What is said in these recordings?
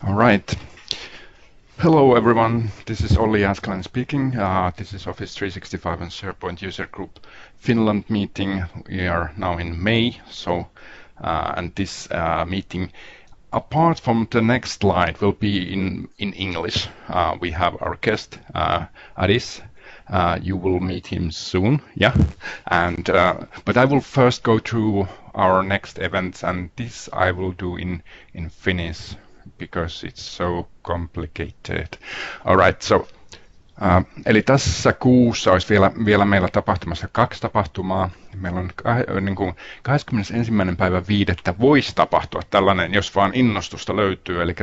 All right. Hello, everyone. This is Olli Jääskeläinen speaking. This is Office 365 and SharePoint User Group Finland meeting. We are now in May, and this meeting, apart from the next slide, will be in English. We have our guest, Aris. You will meet him soon, yeah. But I will first go through our next events, and this I will do in Finnish because it's so complicated. All right, so eli tässä kuussa olisi vielä meillä tapahtumassa 2 tapahtumaa. Meillä on niin kuin 21.5. voisi tapahtua tällainen, jos vaan innostusta löytyy. Eli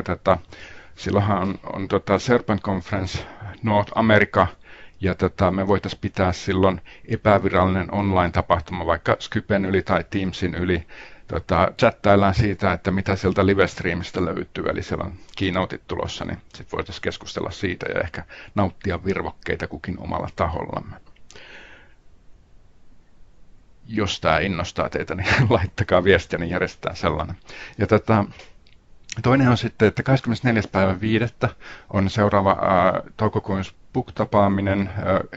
silloinhan on SharePoint Conference North America, ja me voitaisiin pitää silloin epävirallinen online-tapahtuma vaikka Skypen yli tai Teamsin yli. Chattaillaan siitä, että mitä sieltä live-streamistä löytyy, eli siellä on keynoteit tulossa, niin sitten voitaisiin keskustella siitä ja ehkä nauttia virvokkeita kukin omalla tahollamme. Jos tämä innostaa teitä, niin laittakaa viestiä, niin järjestetään sellainen. Ja toinen on sitten, että 24.5. on seuraava toukokuun SPUG-tapaaminen,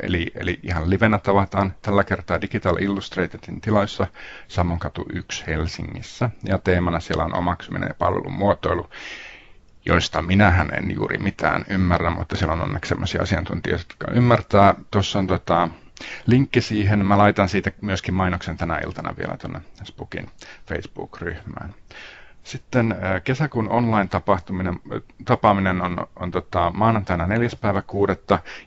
eli ihan livenä tavataan tällä kertaa Digital Illustratedin tiloissa Sammonkatu 1 Helsingissä. Ja teemana siellä on omaksuminen ja palvelun muotoilu, joista minähän en juuri mitään ymmärrä, mutta siellä on onneksi sellaisia asiantuntijoita, jotka ymmärtää. Tuossa on linkki siihen. Mä laitan siitä myöskin mainoksen tänä iltana vielä tuonne SPUGin Facebook-ryhmään. Sitten kesäkuun online-tapaaminen on maanantaina 4.6.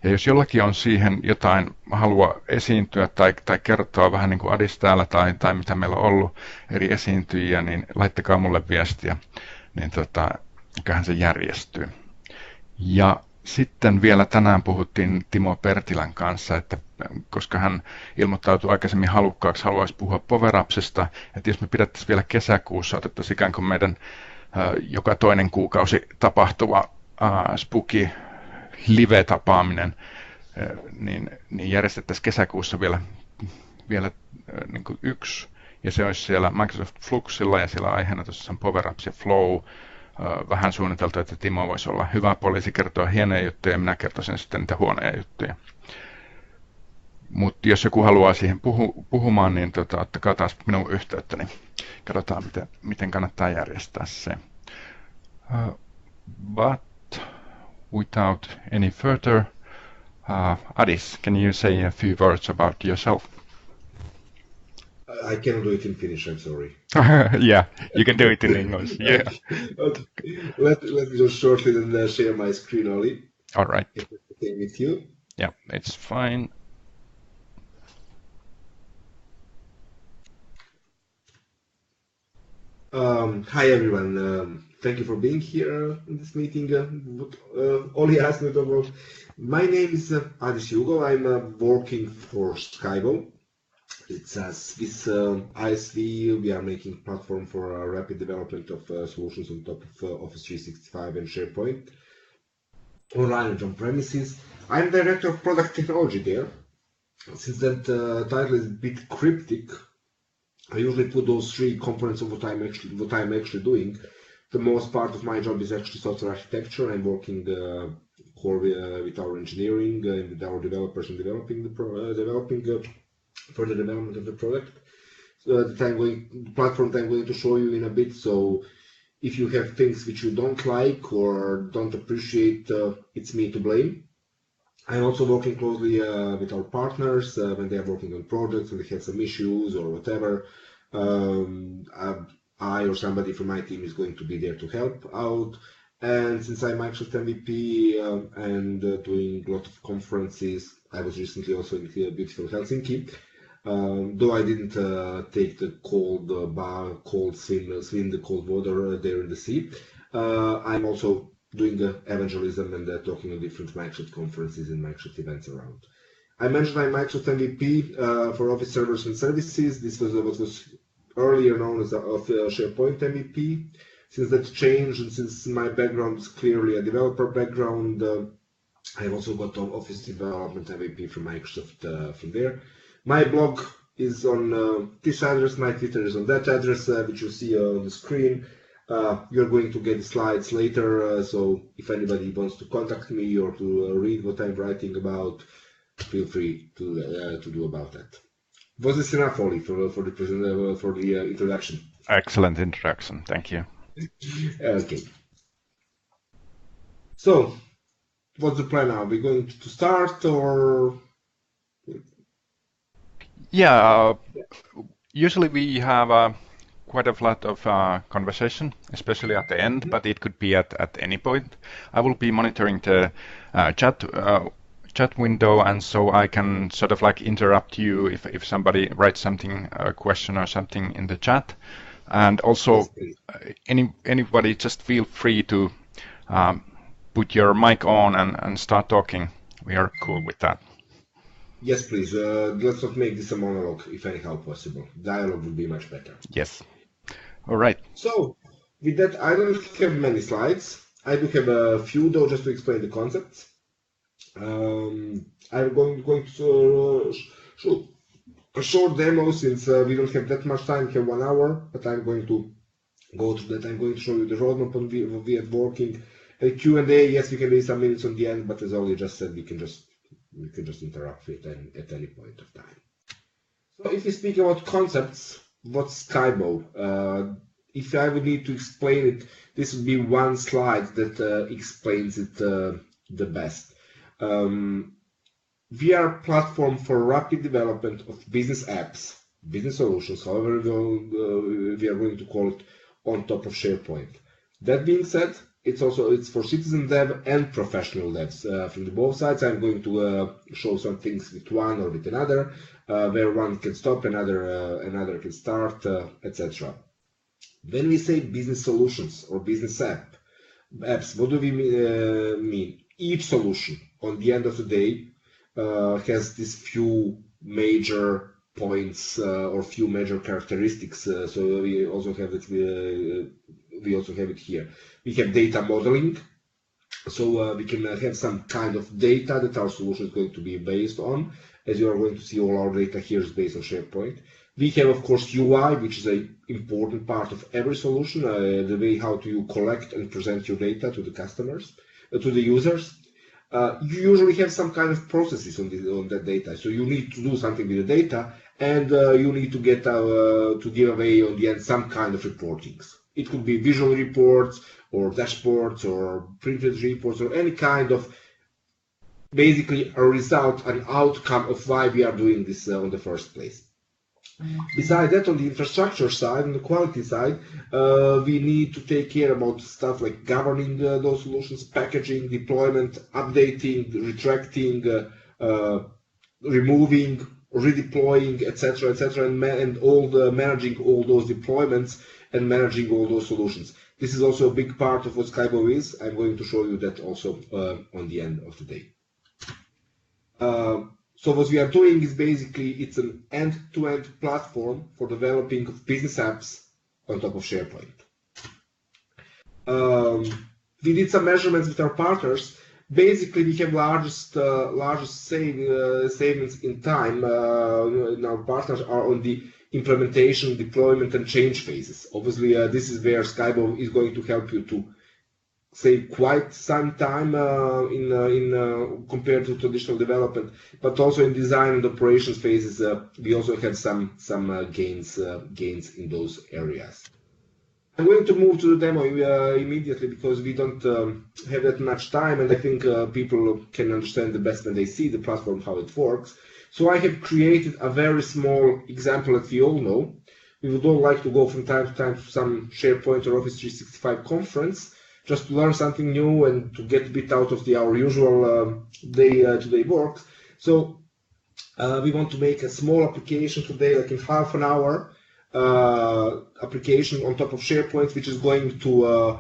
Ja jos jollakin on siihen jotain halua esiintyä tai kertoa vähän niin kuin Adis täällä tai mitä meillä on ollut eri esiintyjiä, niin laittakaa mulle viestiä, niin eiköhän se järjestyy. Ja sitten vielä tänään puhuttiin Timo Pertilän kanssa, että koska hän ilmoittautui aikaisemmin halukkaaksi, haluaisi puhua PowerAppsista, että jos me pidettäisiin vielä kesäkuussa, otettaisiin ikään kuin meidän joka toinen kuukausi tapahtuva SPUGi live-tapaaminen, niin järjestettäisiin kesäkuussa vielä niin kuin 1, ja se olisi siellä Microsoft Fluxilla, ja siellä aiheena tosiaan PowerApps ja Flow, vähän suunniteltu, että Timo voisi olla hyvä poliisi, kertoa hienoja juttuja, ja minä kertoisin sitten niitä huonoja juttuja. Mutta jos joku haluaa siihen puhumaan, niin ottakaa taas minun yhteyttä, niin katsotaan, miten kannattaa järjestää se. But without any further, Adis, can you say a few words about yourself? I cannot do it in Finnish, I'm sorry. Yeah, you can do it in English. Yeah. Okay. Let me just shortly then share my screen, Olli. All right. If it's okay with you. Yeah, it's fine. Hi everyone. Thank you for being here in this meeting. Olli asked me about. My name is Adis Jugo. I'm working for skybow. It's a Swiss ISV. We are making platform for rapid development of solutions on top of Office 365 and SharePoint, online and on premises. I'm director of product technology there. Since that title is a bit cryptic, I usually put those 3 components of what I'm actually doing. The most part of my job is actually software architecture. I'm working core with our engineering and with our developers and developing further development of the product. The platform that I'm going to show you in a bit. So if you have things which you don't like or don't appreciate, it's me to blame. I'm also working closely with our partners when they are working on projects, when they have some issues or whatever. I or somebody from my team is going to be there to help out. And since I'm Microsoft MVP and doing a lot of conferences, I was recently also in beautiful Helsinki. Though I didn't take the cold swim the cold water there in the sea, I'm also doing evangelism and talking at different Microsoft conferences and Microsoft events around. I mentioned I'm Microsoft MVP for Office servers and services. This was what was earlier known as SharePoint MVP. Since that changed and since my background is clearly a developer background, I've also got an Office development MVP from Microsoft from there. My blog is on this address, my Twitter is on that address, which you see on the screen. You're going to get the slides later, so if anybody wants to contact me or to read what I'm writing about, feel free to do about that. Was this enough, Ollie, for the introduction? Excellent introduction. Thank you. Okay. So, what's the plan now? We're going to start, or? Yeah, usually we have quite a lot of conversation, especially at the end, but it could be at any point. I will be monitoring the chat window, and so I can sort of like interrupt you if somebody writes something, a question or something in the chat. And also, anybody just feel free to put your mic on and start talking. We are cool with that. Yes, please. Let's not make this a monologue, if anyhow possible. Dialogue would be much better. Yes. All right. So, with that, I don't have many slides. I do have a few, though, just to explain the concepts. I'm going to show a short demo, since we don't have that much time. We have 1 hour, but I'm going to go through that. I'm going to show you the roadmap on we are working. A Q&A, yes, we can leave some minutes on the end, but as Ollie just said, we can just interrupt it at any point of time. So if we speak about concepts, what's skybow? If I would need to explain it, this would be one slide that explains it the best. We are a platform for rapid development of business apps, business solutions, however we are going to call it, on top of SharePoint. That being said, it's for citizen dev and professional devs. From the both sides, I'm going to show some things with one or with another, where one can stop, another can start, etc. When we say business solutions or business apps, what do we mean? Each solution, on the end of the day, has these few major points or few major characteristics. So we also have it. We also have it here. We have data modeling, so we can have some kind of data that our solution is going to be based on. As you are going to see, all our data here is based on SharePoint. We have, of course, UI, which is an important part of every solution, the way how you collect and present your data to the customers, to the users. You usually have some kind of processes on that data, so you need to do something with the data, and you need to get to give away on the end some kind of reportings. It could be visual reports or dashboards or printed reports or any kind of basically a result, an outcome of why we are doing this in the first place. Besides that, on the infrastructure side, on the quality side, we need to take care about stuff like governing those solutions, packaging, deployment, updating, retracting, removing, redeploying, etc., etc., and managing all those deployments and managing all those solutions. This is also a big part of what skybow is. I'm going to show you that also on the end of the day. So what we are doing is basically it's an end-to-end platform for developing of business apps on top of SharePoint. We did some measurements with our partners. Basically, we have largest savings in time. And our partners are on the implementation, deployment, and change phases. Obviously, this is where skybow is going to help you to save quite some time compared to traditional development, but also in design and operations phases, we also have some gains in those areas. I'm going to move to the demo immediately because we don't have that much time, and I think people can understand the best when they see the platform, how it works. So I have created a very small example that we all know. We would all like to go from time to time to some SharePoint or Office 365 conference, just to learn something new and to get a bit out of our usual day-to-day work. So we want to make a small application today, like in half an hour, application on top of SharePoint, which is going to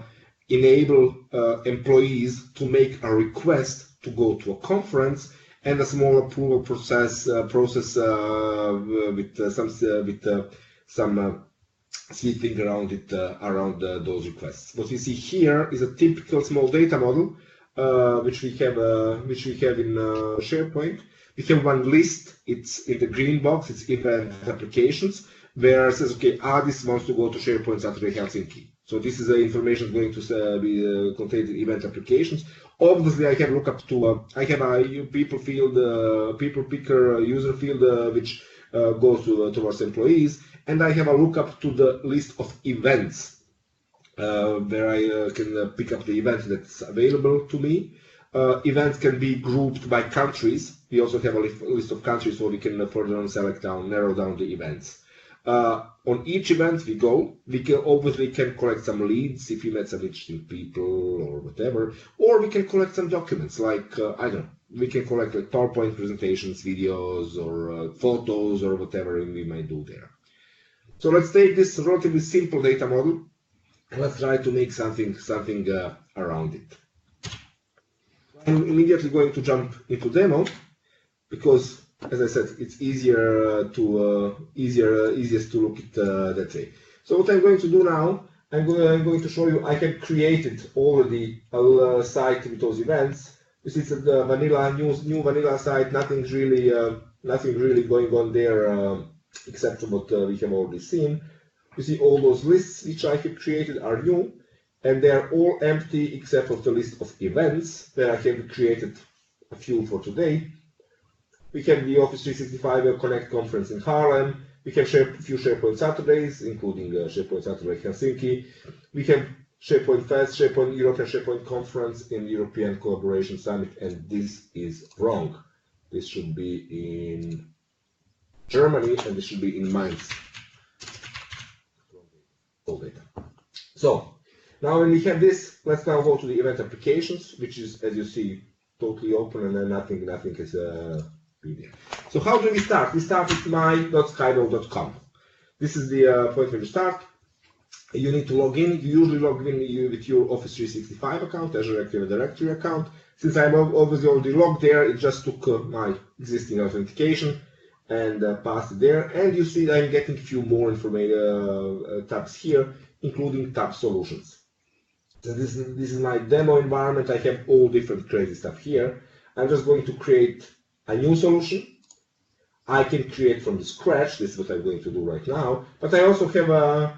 enable employees to make a request to go to a conference, and a small approval process with some sweeping around it, around those requests. What we see here is a typical small data model, which we have in SharePoint. We have one list. It's in the green box. It's event applications, where it says, okay, Adis wants to go to SharePoint Saturday Helsinki. So this is the information going to be contained in event applications. Obviously, I have lookup to I have a people field, people picker user field which goes towards employees, and I have a lookup to the list of events where I can pick up the event that's available to me. Events can be grouped by countries. We also have a list of countries where we can further on select down, narrow down the events. On each event we go, we can obviously collect some leads if we met some interesting people or whatever, or we can collect some documents like, I don't know, we can collect like PowerPoint presentations, videos, or photos, or whatever we might do there. So let's take this relatively simple data model and let's try to make something around it. I'm immediately going to jump into demo because, as I said, it's easiest to look at that way. So what I'm going to do now, I'm going to show you I have created already a site with those events. This is a vanilla new vanilla site. Nothing really going on there except what we have already seen. You see all those lists which I have created are new, and they are all empty except for the list of events where I have created a few for today. We have the Office 365 Connect conference in Harlem. We have a few SharePoint Saturdays, including SharePoint Saturday Helsinki. We have SharePoint Fest, SharePoint Europe, and SharePoint Conference in European Collaboration Summit, and this is wrong. This should be in Germany, and this should be in Mainz. So now when we have this, let's now go to the event applications, which is, as you see, totally open, and then nothing is be there. So how do we start? We start with my.skybow.com. This is the point where you start. You need to log in. You usually log in with your Office 365 account, Azure Active Directory account. Since I'm obviously already logged there, it just took my existing authentication and passed it there. And you see I'm getting a few more information tabs here, including tab solutions. So this is my demo environment. I have all different crazy stuff here. I'm just going to create a new solution. I can create from scratch. This is what I'm going to do right now. But I also have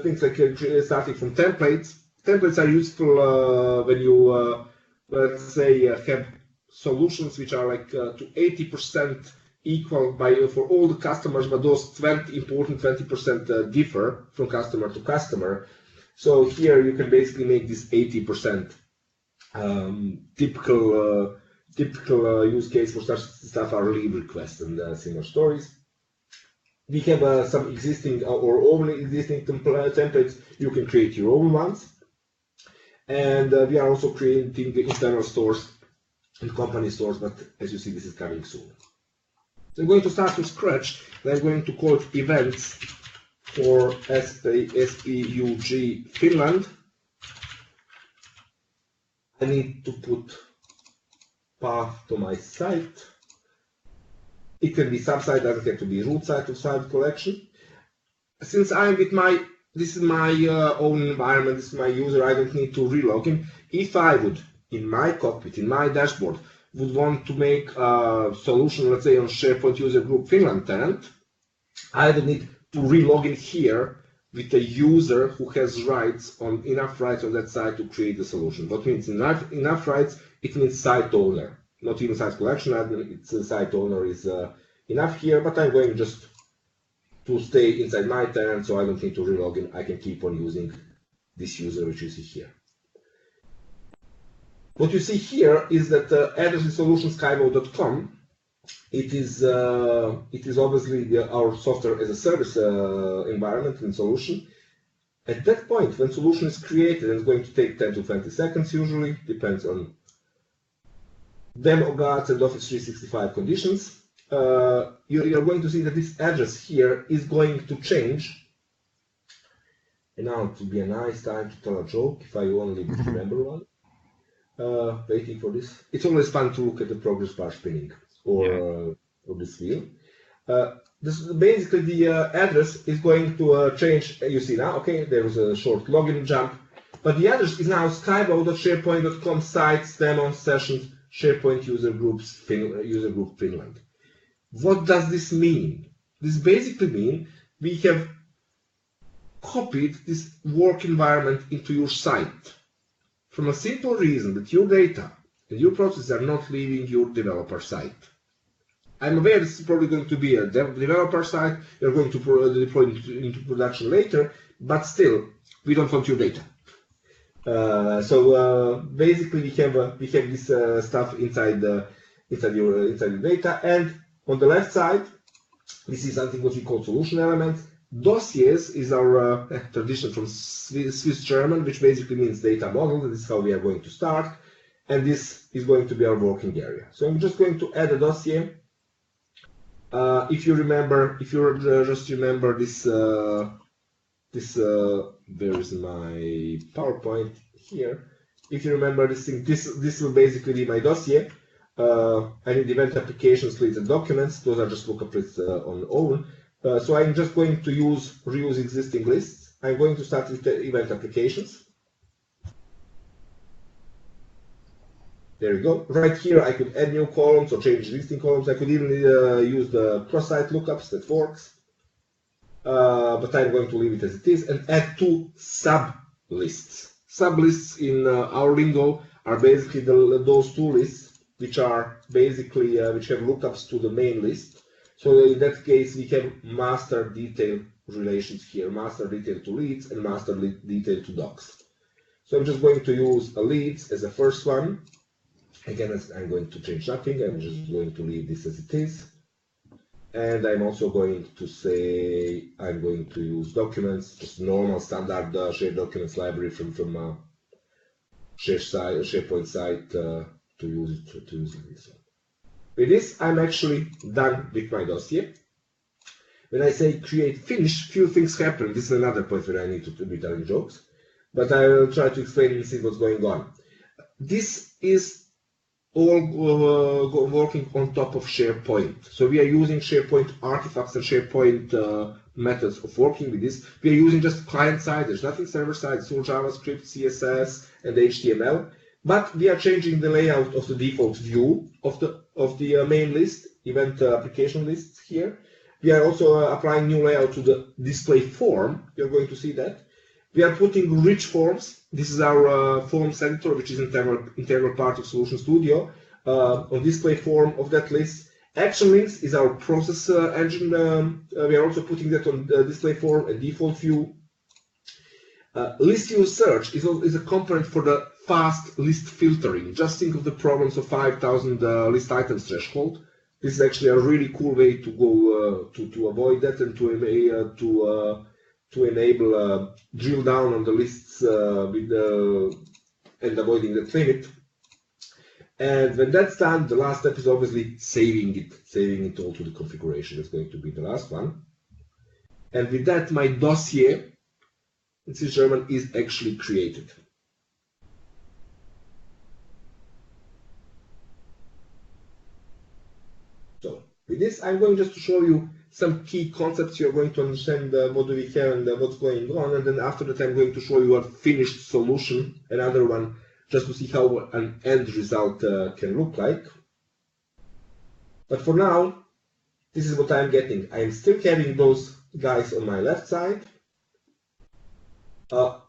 things like starting from templates. Templates are useful when you, let's say, have solutions which are like to 80% equal for all the customers, but those important 20% differ from customer to customer. So here you can basically make this 80% typical use case for such stuff are leave requests and similar stories. We have some existing or already existing templates. You can create your own ones. And we are also creating the internal stores and company stores, but as you see, this is coming soon. So I'm going to start from scratch. Then I'm going to call it events for SPUG Finland. I need to put path to my site. It can be sub-site, doesn't have to be root site to site collection. Since I'm with this is my own environment, this is my user, I don't need to relog in. If I would, in my cockpit, in my dashboard, would want to make a solution, let's say on SharePoint User Group Finland tenant, I would need to relog in here with a user who has enough rights on that site to create the solution. What means enough rights? It means site owner, not even site collection admin. It's a site owner is enough here, but I'm going just to stay inside my tenant, so I don't need to relog in. I can keep on using this user which you see here. What you see here is that address is solution skybow.com. It is obviously our software as a service environment and solution. At that point, when solution is created, and it's going to take 10 to 20 seconds usually, depends on demo guards and Office 365 conditions, you're going to see that this address here is going to change. And now it would be a nice time to tell a joke if I only remember one. Waiting for this. It's always fun to look at the progress bar spinning or this wheel. Basically, the address is going to change. You see now, okay, there was a short login jump, but the address is now skybow.sharepoint.com sites demo sessions SharePoint User Group Finland. What does this mean? This basically means we have copied this work environment into your site from a simple reason that your data and your processes are not leaving your developer site. I'm aware this is probably going to be a developer site, you're going to deploy into production later, but still, we don't want your data. So basically, we have this stuff inside your data, and on the left side, this is something what we call solution elements. Dossiers is our tradition from Swiss German, which basically means data model. This is how we are going to start, and this is going to be our working area. So I'm just going to add a dossier. If you just remember this, where is my PowerPoint here? If you remember this thing, this will basically be my dossier. I need event applications, leads, and documents. Those are just lookup lists on own. So I'm just going to reuse existing lists. I'm going to start with the event applications. There you go. Right here, I could add new columns or change existing columns. I could even use the cross-site lookups. That works. But I'm going to leave it as it is and add two sub-lists. Sub-lists in our lingo are basically those two lists which are basically which have lookups to the main list. So in that case, we have master detail relations here, master detail to leads and master detail to docs. So I'm just going to use a leads as the first one. Again, I'm going to change nothing. I'm just going to leave this as it is. And I'm also going to say I'm going to use documents, just normal standard shared documents library from SharePoint site to use this one. With this, I'm actually done with my dossier. When I say create finish, few things happen. This is another point where I need to be telling jokes, but I will try to explain and see what's going on. This is all working on top of SharePoint. So we are using SharePoint artifacts and SharePoint methods of working with this. We are using just client side. There's nothing server side. It's all JavaScript, CSS, and HTML. But we are changing the layout of the default view of the main list, event application lists here. We are also applying new layout to the display form. You're going to see that. We are putting rich forms. This is our form center, which is integral part of Solution Studio. On display form of that list. Action links is our process engine. We are also putting that on display form and default view. List view search is a component for the fast list filtering. Just think of the problems of 5,000 list items threshold. This is actually a really cool way to go to avoid that and to enable drill down on the lists and avoiding that limit. And when that's done, the last step is obviously saving it all to the configuration. That's going to be the last one. And with that, my dossier in Swiss German is actually created. So with this, I'm going just to show you some key concepts. You're going to understand what do we have and what's going on, and then after that I'm going to show you a finished solution, another one, just to see how an end result can look like. But for now, this is what I'm getting. I'm still having those guys on my left side.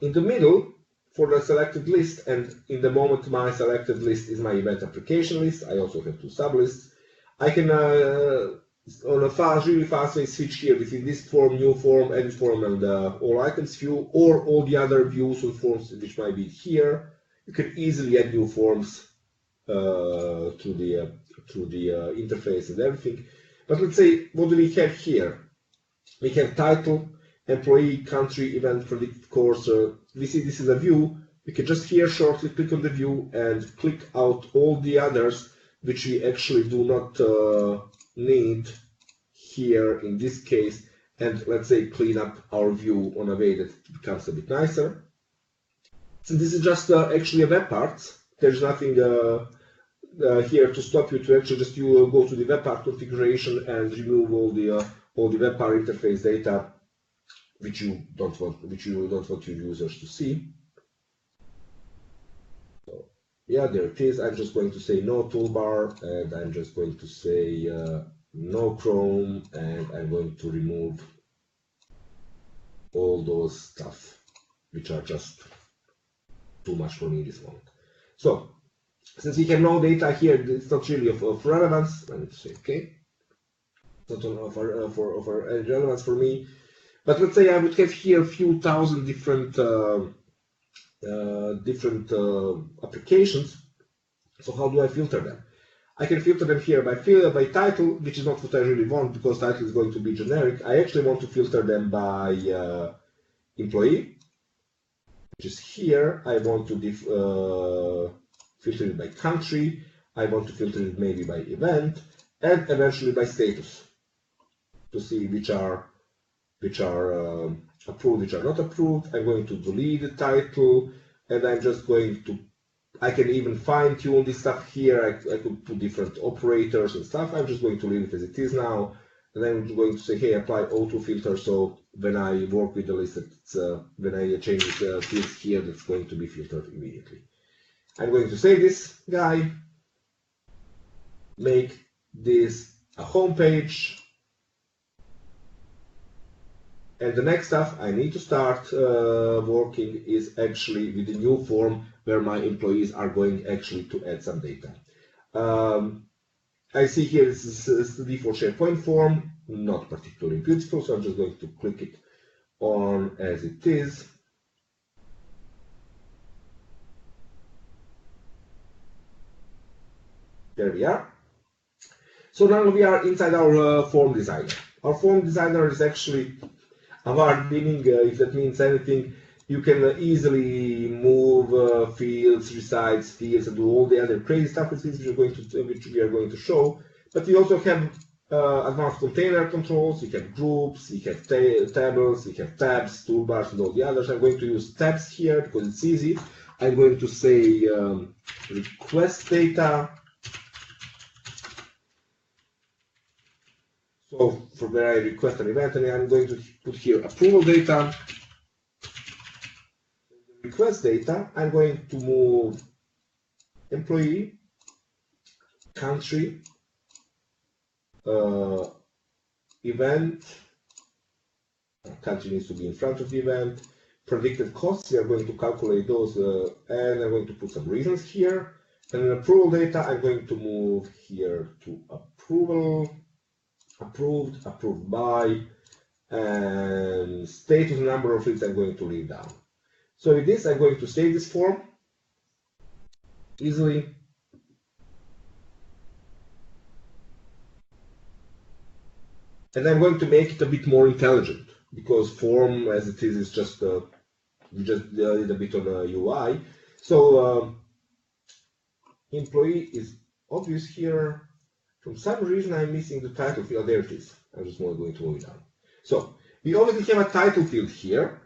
In the middle, for the selected list, and in the moment my selected list is my event application list, I also have two sublists. I can on a really fast way switch here between this form, new form, edit form, and all items view, or all the other views and forms which might be here. You can easily add new forms through the interface and everything. But let's say, what do we have here? We have title, employee, country, event, predicted course. We see this is a view. We can just here shortly click on the view and click out all the others which we actually do not need here in this case, and let's say clean up our view on a way that it becomes a bit nicer. So this is just actually a web part. There's nothing here to stop you to actually just go to the web part configuration and remove all the web part interface data which you don't want your users to see. So, yeah, there it is. I'm just going to say no toolbar, and I'm just going to say no Chrome, and I'm going to remove all those stuff which are just too much for me this moment. So since we have no data here, it's not really of relevance. Let me say okay. Not of relevance for me. But let's say I would have here a few thousand different applications. So how do I filter them? I can filter them here by title, which is not what I really want because title is going to be generic. I actually want to filter them by employee, which is here. I want to filter it by country. I want to filter it maybe by event, and eventually by status to see which are approved, which are not approved. I'm going to delete the title, and I'm just going to, I can even fine tune this stuff here. I could put different operators and stuff. I'm just going to leave it as it is now. And I'm going to say, hey, apply auto filter. So when I work with the list, when I change the fields here, that's going to be filtered immediately. I'm going to save this guy, make this a home page. And the next stuff I need to start working is actually with the new form where my employees are going actually to add some data. I see here this is the default SharePoint form, not particularly beautiful, so I'm just going to click it on as it is. There we are. So now we are inside our form designer. Our form designer is actually award-winning, if that means anything. You can easily move fields, resize fields, and do all the other crazy stuff with which we are going to show. But we also have advanced container controls. We have groups, we have tables, we have tabs, toolbars, and all the others. I'm going to use tabs here because it's easy. I'm going to say request data. So for where I request an event, and I'm going to put here approval data. Request data, I'm going to move employee, country, event, country needs to be in front of the event, predicted costs, we are going to calculate those, and I'm going to put some reasons here, and then approval data, I'm going to move here to approval, approved, approved by, and status number of fields I'm going to leave down. So with this, I'm going to save this form easily. And I'm going to make it a bit more intelligent because form as it is just we just did a bit of a UI. So employee is obvious here. For some reason, I'm missing the title field. There it is. I'm just going to move it down. So we already have a title field here.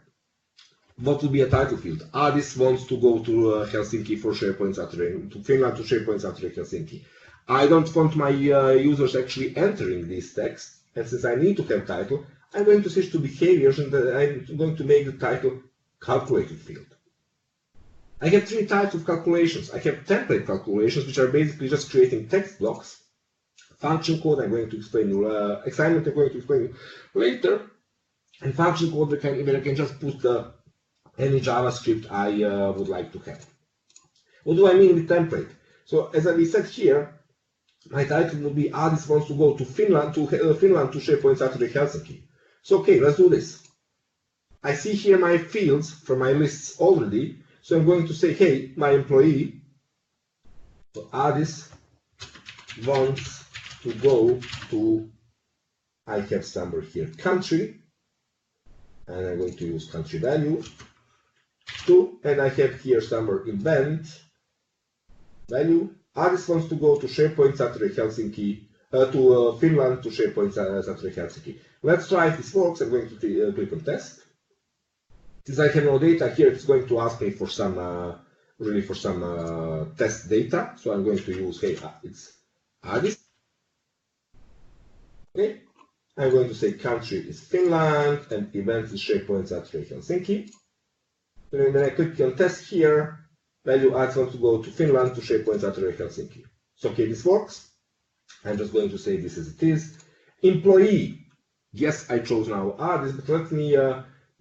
What will be a title field? This wants to go to Helsinki for SharePoint Saturday, to Finland to SharePoint Saturday Helsinki. I don't want my users actually entering this text, and since I need to have title, I'm going to switch to behaviors, and I'm going to make the title calculated field. I have three types of calculations. I have template calculations, which are basically just creating text blocks. Function code I'm going to explain, assignment I'm going to explain later, and function code where I can just put any JavaScript I would like to have. What do I mean with template? So as we said here, my title will be this wants to go to Finland to SharePoint Saturday Helsinki. So okay, let's do this. I see here my fields from my lists already, so I'm going to say, hey, my employee, so this wants to go to, I have somewhere here, country, and I'm going to use country value, and I have here somewhere event value. This wants to go to SharePoint Saturday Helsinki, to Finland to SharePoint Saturday Helsinki. Let's try if this works. I'm going to click on test. Since I have no data here, it's going to ask me for some, really for some test data. So I'm going to use, hey, it's this. Okay. I'm going to say country is Finland and event is SharePoint Saturday Helsinki. And when I click on test here, value wants to go to Finland to SharePoint Saturday Helsinki. So okay, this works. I'm just going to say this as it is. Employee, yes, I chose now this, but let me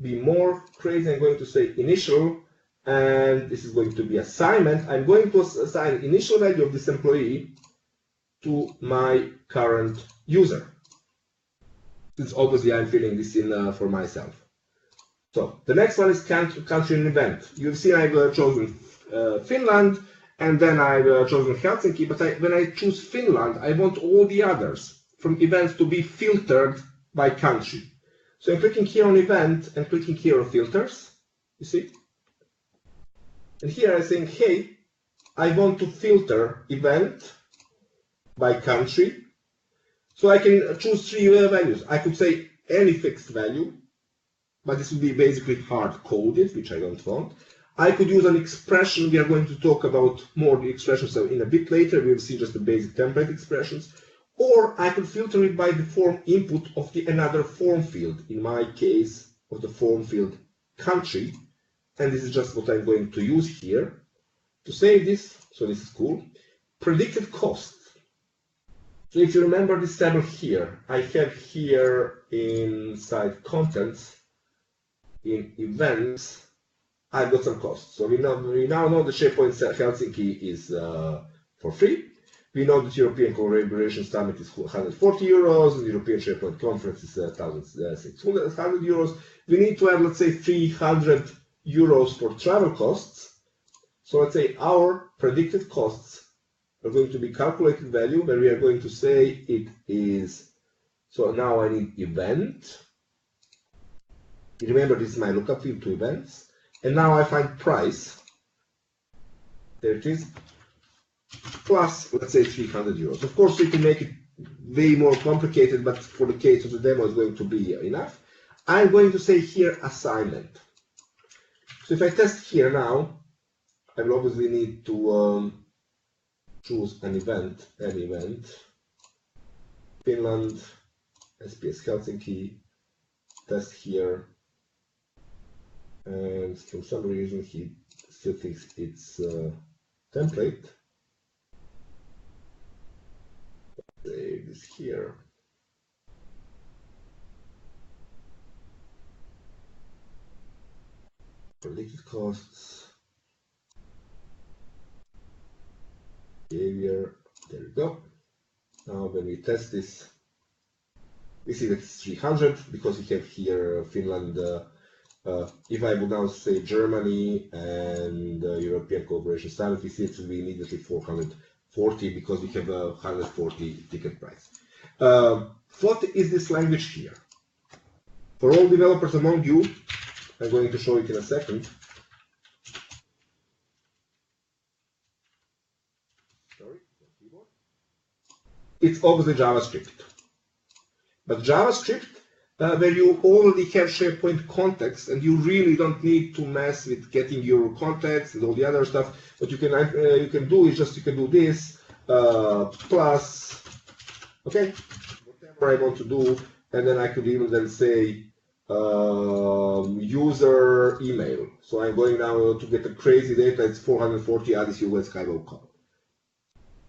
be more crazy. I'm going to say initial, and this is going to be assignment. I'm going to assign initial value of this employee to my current user, since obviously I'm filling this in for myself. So the next one is country and event. You've seen I've chosen Finland, and then I've chosen Helsinki, but when I choose Finland, I want all the others from events to be filtered by country. So I'm clicking here on event and clicking here on filters, you see? And here I'm saying, hey, I want to filter event by country. So I can choose three values. I could say any fixed value, but this would be basically hard-coded, which I don't want. I could use an expression. We are going to talk about more the expressions so in a bit later. We'll see just the basic template expressions. Or I could filter it by the form input of the another form field, in my case of the form field country. And this is just what I'm going to use here to save this. So this is cool. Predicted cost. So if you remember this table here, I have here inside contents, in events, I've got some costs. So we now know the SharePoint Helsinki is for free. We know that European Collaboration Summit is 140 euros, and the European SharePoint Conference is 1,600 euros. We need to add, let's say, 300 euros for travel costs. So let's say our predicted costs are going to be calculated value, where we are going to say it is, so now I need event. Remember, this is my lookup field to events. And now I find price. There it is. Plus, let's say 300 euros. Of course, we can make it way more complicated, but for the case of the demo, it's going to be enough. I'm going to say here assignment. So if I test here now, I will obviously need to choose an event, Finland, SPS Helsinki, test here, and for some reason he still thinks it's template. Save this here. Predicted costs. Behavior. There we go. Now when we test this, we see that it's 300 because we have here Finland. If I would now say Germany and European Cooperation Summit, we see it will be immediately 440 because we have a 140 ticket price. What is this language here? For all developers among you, I'm going to show it in a second. Sorry, keyboard. It's obviously JavaScript. But JavaScript, where you already have SharePoint context and you really don't need to mess with getting your context and all the other stuff. What you can do is just you can do this plus, okay, whatever I want to do, and then I could even then say user email. So I'm going now to get the crazy data. It's 440 addis US skybow call.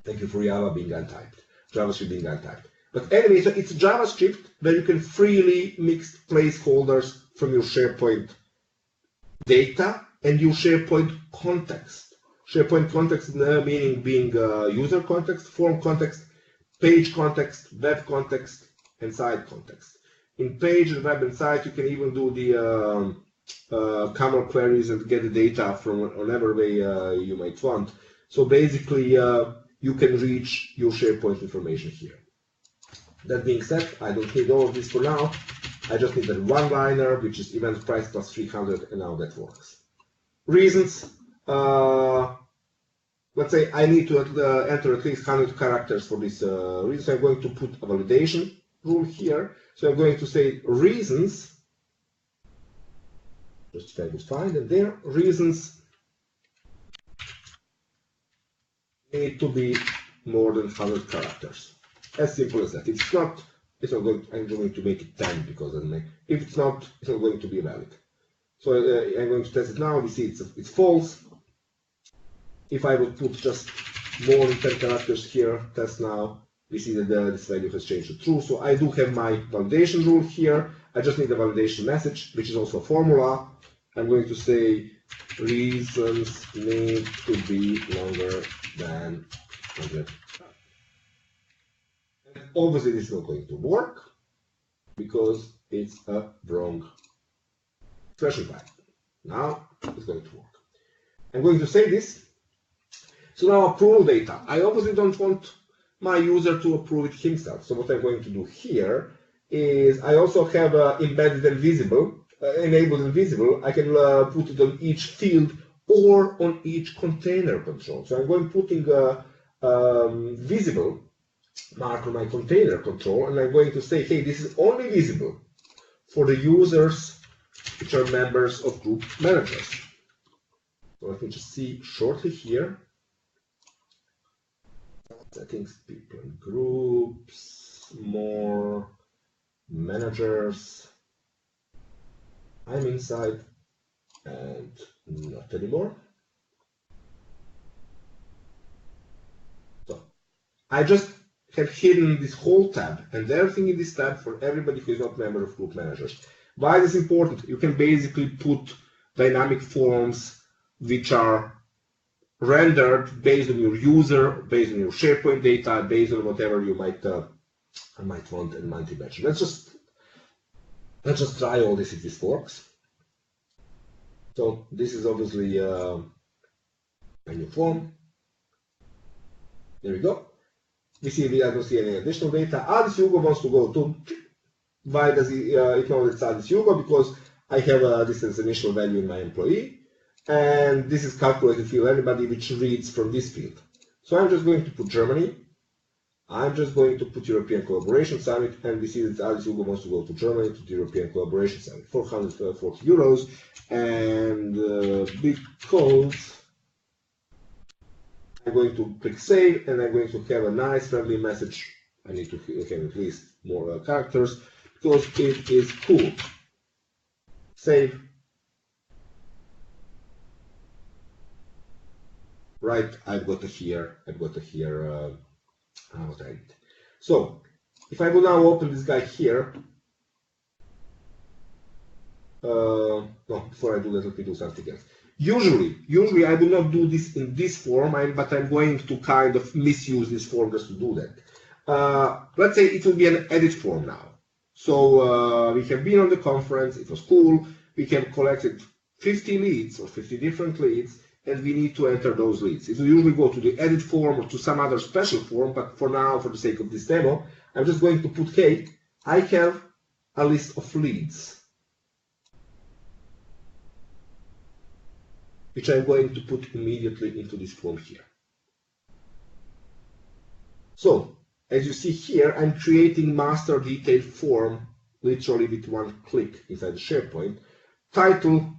Thank you for Java being untyped, JavaScript being untyped. But anyway, so it's JavaScript where you can freely mix placeholders from your SharePoint data and your SharePoint context. SharePoint context meaning being user context, form context, page context, web context, and site context. In page and web and site, you can even do the camel queries and get the data from whatever way you might want. So basically, you can reach your SharePoint information here. That being said, I don't need all of this for now. I just need that one-liner, which is event price plus 300, and now that works. Reasons. Let's say I need to enter at least 100 characters for this reason. So I'm going to put a validation rule here. So I'm going to say reasons. Just try to find it there. Reasons need to be more than 100 characters. As simple as that. It's not going. I'm going to make it 10 because if it's not going to be valid. So I'm going to test it now. We see it's false. If I would put just more than 10 characters here, test now, we see that this value has changed to true. So I do have my validation rule here. I just need a validation message, which is also a formula. I'm going to say reasons need to be longer than 100. And obviously this is not going to work because it's a wrong expression type. Now it's going to work. I'm going to say this. So now approval data. I obviously don't want my user to approve it himself. So what I'm going to do here is I also have embedded and visible, enabled and visible. I can put it on each field or on each container control. So I'm going putting a visible mark on my container control, and I'm going to say, hey, this is only visible for the users which are members of group managers. So let me just see shortly here. Settings, people and groups, more managers. I'm inside and not anymore. So I just have hidden this whole tab and everything in this tab for everybody who is not a member of group managers. Why is this important? You can basically put dynamic forms which are rendered based on your user, based on your SharePoint data, based on whatever you might want and might imagine. Let's just try all this if this works. So this is obviously a new form. There we go. We see I don't see any additional data. Addis Hugo wants to go to. Why does it know it's Addis Hugo? Because I have this as initial value in my employee. And this is calculated field, anybody which reads from this field. So I'm just going to put Germany. I'm just going to put European Collaboration Summit, and we see that Addis Hugo wants to go to Germany, to the European Collaboration Summit, 440 euros. And because I'm going to click save, and I'm going to have a nice friendly message. I need to have at least more characters, because it is cool. Save. Right, I've got here what I need. So if I will now open this guy here, no, before I do that, let me do something else. Usually I will not do this in this form, but I'm going to kind of misuse this form just to do that. Let's say it will be an edit form now. So we have been on the conference, it was cool, we have collected 50 leads or 50 different leads, and we need to enter those leads. It will usually go to the edit form or to some other special form, but for now, for the sake of this demo, I'm just going to put, hey, I have a list of leads, which I'm going to put immediately into this form here. So, as you see here, I'm creating master detailed form literally with one click inside the SharePoint. Title,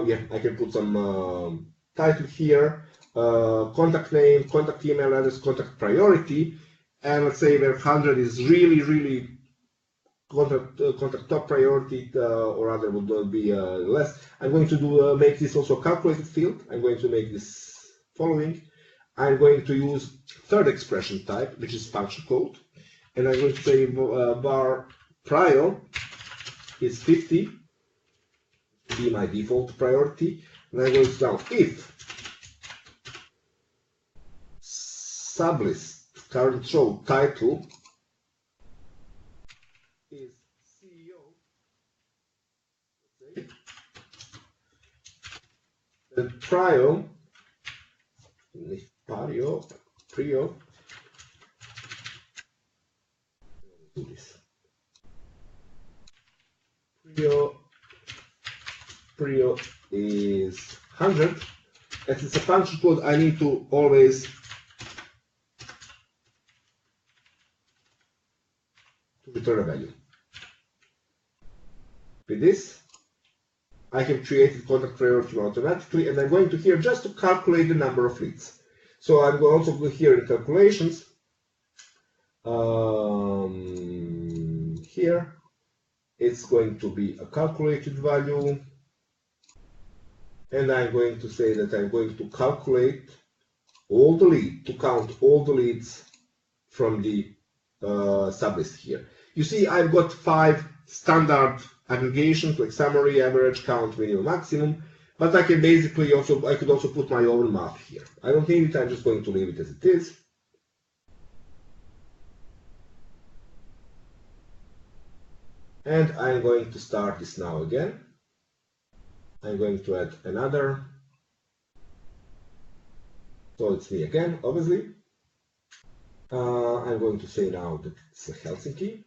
yeah, I can put some title here, contact name, contact email address, contact priority, and let's say where 100 is really contact top priority, or other would not be less. I'm going to make this also a calculated field. I'm going to make this following. I'm going to use third expression type, which is function code, and I'm going to say var prio is 50, be my default priority. And I'm going to now if sublist current row title is CEO, then prio do this. Prio is 100. As it's a function code, I need to always return a value. With this, I have created contact priority automatically, and I'm going to here just to calculate the number of leads. So I'm going to also go here in calculations. Here, it's going to be a calculated value. And I'm going to say that I'm going to calculate all the leads, to count all the leads from the sublist here. You see, I've got 5 standard aggregations like summary, average, count, minimum, maximum. But I can basically I could also put my own math here. I don't need it. I'm just going to leave it as it is. And I'm going to start this now again. I'm going to add another. So it's me again, obviously. I'm going to say now that it's a Helsinki.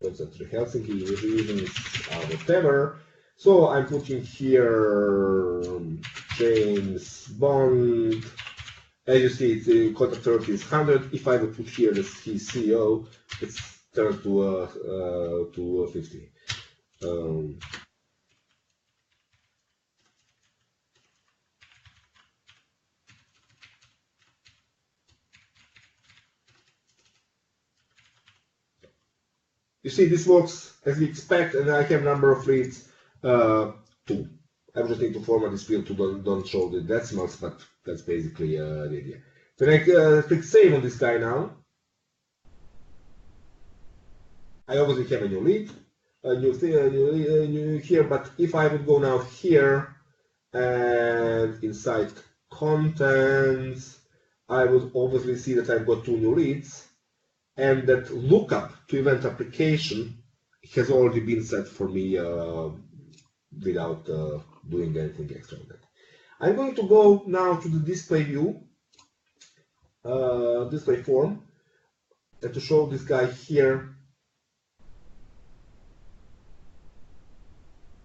Because that's the Helsinki reasons whatever. So I'm putting here James Bond. As you see, the contact authority is 100. If I would put here his CEO, it's turned to 50. You see, this works as we expect, and I have number of leads 2. I just need to format this field to don't show the decimals, but that's basically the idea. Then I click save on this guy now. I obviously have a new lead, a new thing, here. But if I would go now here and inside contents, I would obviously see that I've got 2 new leads. And that lookup to event application has already been set for me without doing anything extra on that. I'm going to go now to the display view, display form, and to show this guy here,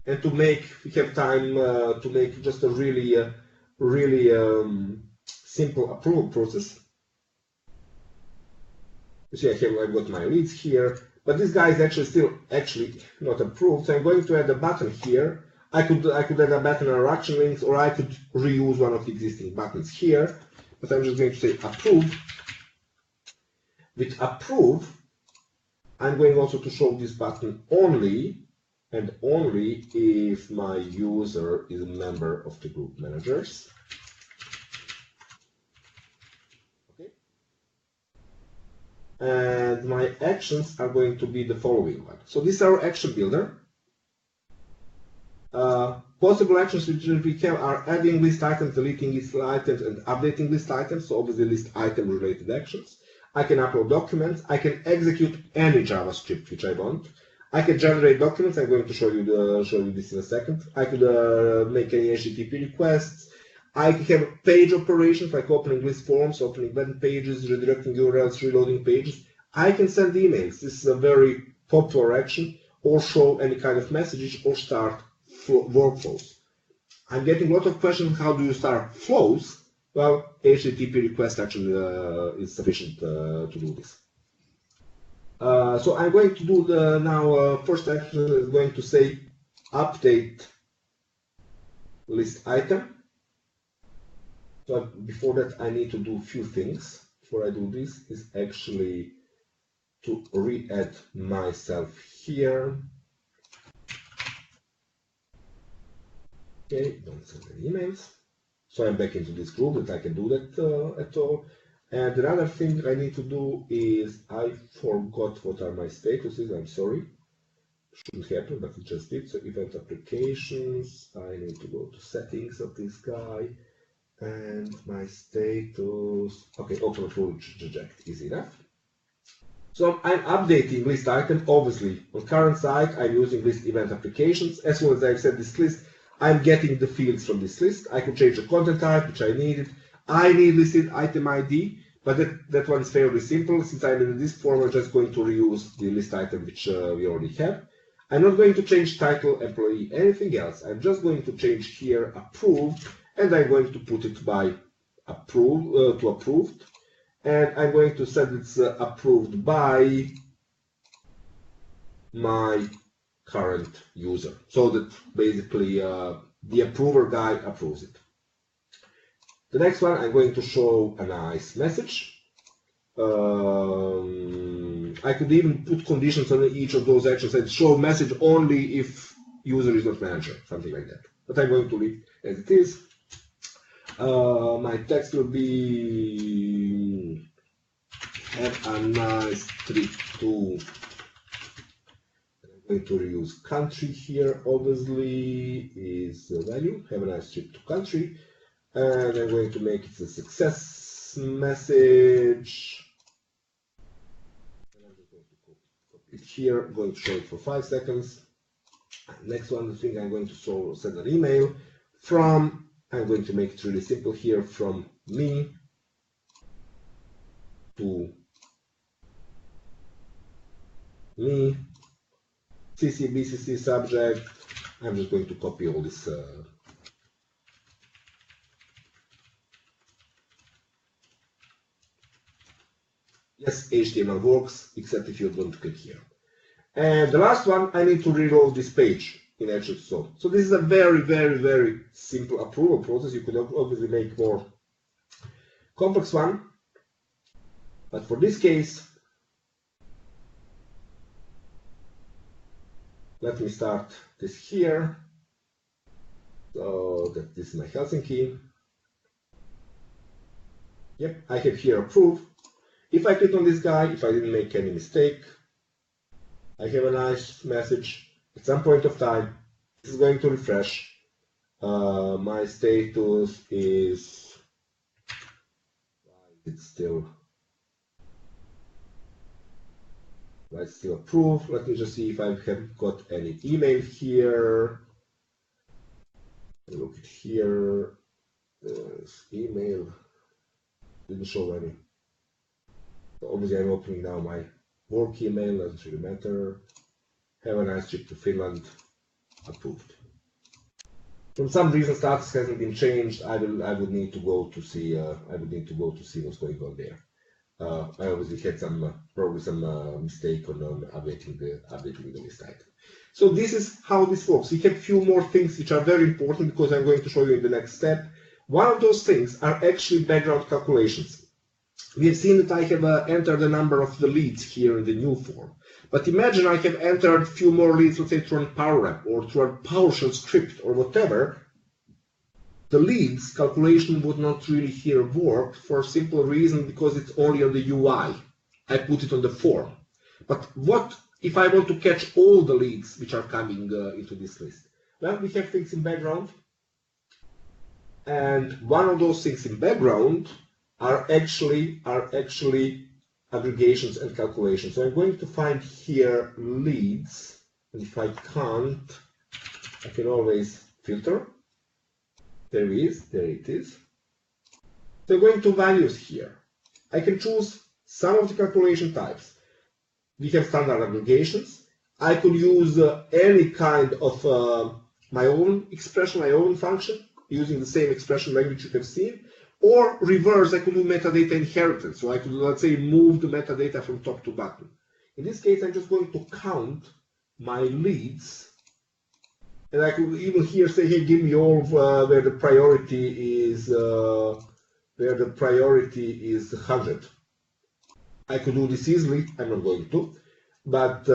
and to make, we have time to make just a really simple approval process. You see, I've got my leads here, but this guy is actually still not approved. So I'm going to add a button here. I could add a button or action links, or I could reuse one of the existing buttons here. But I'm just going to say approve. With approve, I'm going also to show this button only and only if my user is a member of the group managers. And my actions are going to be the following one. So this is our action builder. Possible actions which we have are adding list items, deleting list items, and updating list items. So obviously list item related actions. I can upload documents. I can execute any JavaScript which I want. I can generate documents. I'm going to show you this in a second. I could make any HTTP requests. I have page operations like opening list forms, opening web pages, redirecting URLs, reloading pages. I can send emails. This is a very popular action, or show any kind of messages, or start workflows. I'm getting a lot of questions, how do you start flows? Well, HTTP request action is sufficient to do this. So I'm going to do the now first action is going to say update list item. So before that, I need to do a few things. Before I do this, is actually to re-add myself here. Okay, don't send any emails. So I'm back into this group, that I can do that at all. And another thing I need to do is I forgot what are my statuses. I'm sorry. Shouldn't happen, but it just did. So event applications. I need to go to settings of this guy. And my status, okay, automate reject is enough. So I'm updating list item. Obviously, on current site, I'm using list event applications. As soon as I've set this list, I'm getting the fields from this list. I could change the content type, which I needed. I need listed item ID, but that one is fairly simple. Since I'm in this form, I'm just going to reuse the list item which we already have. I'm not going to change title, employee, anything else. I'm just going to change here approved. And I'm going to put it by approved, and I'm going to set it's approved by my current user, so that basically the approver guy approves it. The next one, I'm going to show a nice message. I could even put conditions on each of those actions and show message only if user is not manager, something like that. But I'm going to leave as it is. My text will be have a nice trick too. I'm going to reuse country here, obviously, is the value. Have a nice trip to country. And I'm going to make it a success message. And I'm just going to copy it here, going to show it for 5 seconds. Next one, the thing I'm going to send an email from, I'm going to make it really simple here, from me to me, CC, BCC subject. I'm just going to copy all this. Yes, HTML works, except if you don't click here. And the last one, I need to reload this page in Action So this is a very, very, very simple approval process. You could obviously make more complex one, but for this case, let me start this here. So that this is my Helsinki. Yep, I have here approve. If I click on this guy, if I didn't make any mistake, I have a nice message. At some point of time, this is going to refresh. My status is, it's still approved. Let me just see if I have got any email here. Look at here. Email didn't show any. So obviously, I'm opening now my work email. Doesn't really matter. Have a nice trip to Finland. Approved. For some reason, status hasn't been changed. I would need to go to see. What's going on there. I obviously had probably some mistake on updating the list item. So this is how this works. We have a few more things which are very important because I'm going to show you in the next step. One of those things are actually background calculations. We have seen that I have entered the number of the leads here in the new form. But imagine I have entered a few more leads, let's say through a Power App or through a PowerShell script or whatever. The leads calculation would not really here work for a simple reason because it's only on the UI. I put it on the form. But what if I want to catch all the leads which are coming into this list? Well, we have things in background. And one of those things in background are actually aggregations and calculations. So I'm going to find here leads. And if I can't, I can always filter. There it is. So I'm going to values here. I can choose some of the calculation types. We have standard aggregations. I could use any kind of my own expression, my own function, using the same expression language you have seen. Or reverse, I could do metadata inheritance. So I could, let's say, move the metadata from top to bottom. In this case, I'm just going to count my leads. And I could even here say, hey, give me all where the priority is 100. I could do this easily. I'm not going to. But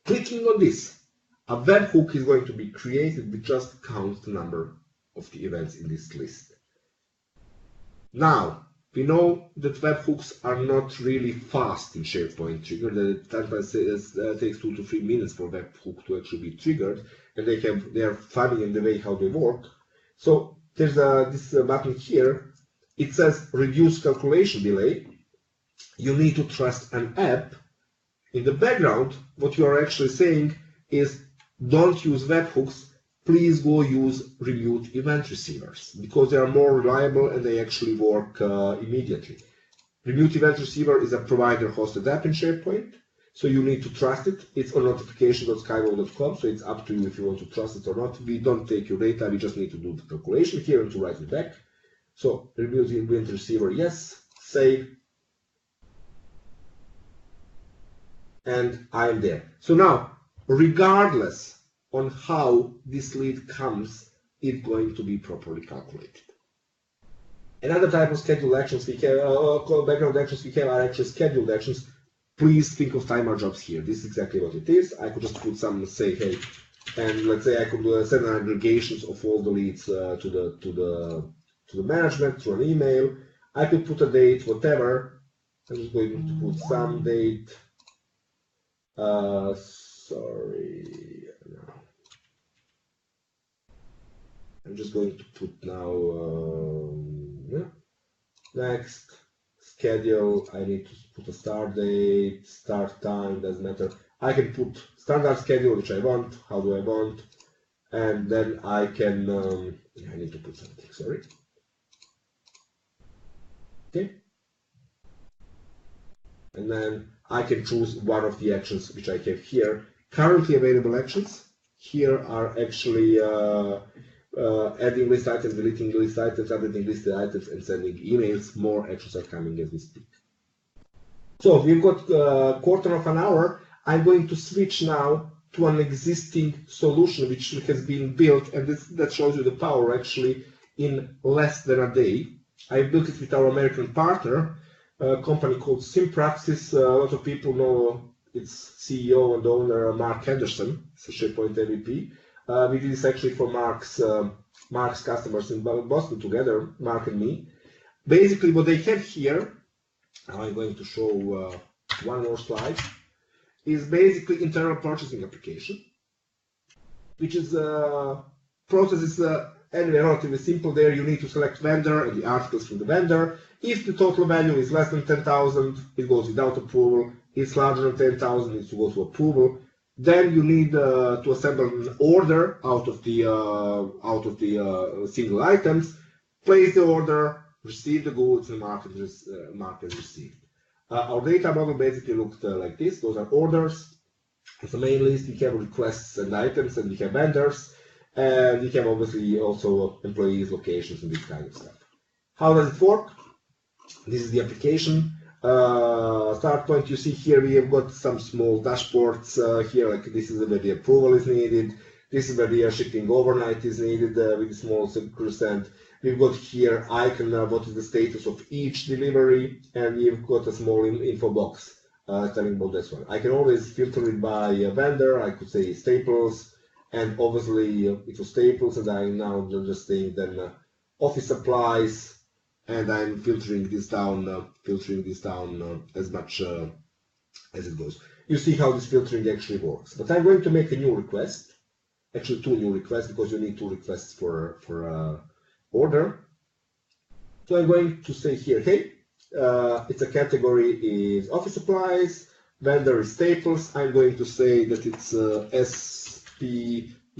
clicking on this, a webhook is going to be created. We just count the number of the events in this list. Now, we know that webhooks are not really fast in SharePoint Trigger. That sometimes takes 2 to 3 minutes for webhook to actually be triggered, and they are funny in the way how they work. So there's this button here. It says reduce calculation delay. You need to trust an app. In the background, what you are actually saying is don't use webhooks. Please go use remote event receivers because they are more reliable and they actually work immediately. Remote event receiver is a provider hosted app in SharePoint, so you need to trust it. It's on notification.skybow.com, so it's up to you if you want to trust it or not. We don't take your data, we just need to do the calculation here and to write it back. So remote event receiver, yes, save, and I'm there. So now, regardless on how this lead comes, it's going to be properly calculated. Another type of scheduled actions we have, background actions we have are actually scheduled actions. Please think of timer jobs here. This is exactly what it is. I could just put some, say, hey, and let's say I could send aggregations of all the leads to the management through an email. I could put a date, whatever, I'm just going to put some date. Sorry. No. I'm just going to put now. Yeah. Next. Schedule. I need to put a start date, start time. Doesn't matter. I can put standard schedule, which I want. How do I want? And then I can. I need to put something. Sorry. Okay. And then I can choose one of the actions which I have here. Currently available actions here are actually adding list items, deleting list items, updating listed items, and sending emails. More actions are coming as we speak. So we've got a quarter of an hour. I'm going to switch now to an existing solution which has been built, and that shows you the power actually in less than a day. I built it with our American partner, a company called SimPraxis. A lot of people know its CEO and owner, Mark Henderson. It's a SharePoint MVP. We did this actually for Mark's customers in Boston together, Mark and me. Basically, what they have here, I'm going to show one more slide, is basically internal purchasing application, which is process is anyway relatively simple. There you need to select vendor and the articles from the vendor. If the total value is less than 10,000, it goes without approval. If it's larger than 10,000, it needs to go to approval. Then you need to assemble an order out of the single items, place the order, receive the goods, and mark as received. Our data model basically looked like this. Those are orders. As the main list, we have requests and items, and we have vendors, and we have obviously also employees, locations, and this kind of stuff. How does it work? This is the application. Start point, you see here we have got some small dashboards here, like this is where the approval is needed. This is where the shipping overnight is needed with a small %. We've got here icon, what is the status of each delivery, and we've got a small info box telling about this one. I can always filter it by vendor. I could say staples, and obviously it was staples, and I'm now just saying then office supplies. And I'm filtering this down as much as it goes. You see how this filtering actually works. But I'm going to make a new request, actually 2 new requests, because you need 2 requests for order. So I'm going to say here, hey, it's a category is office supplies, vendor is staples. I'm going to say that it's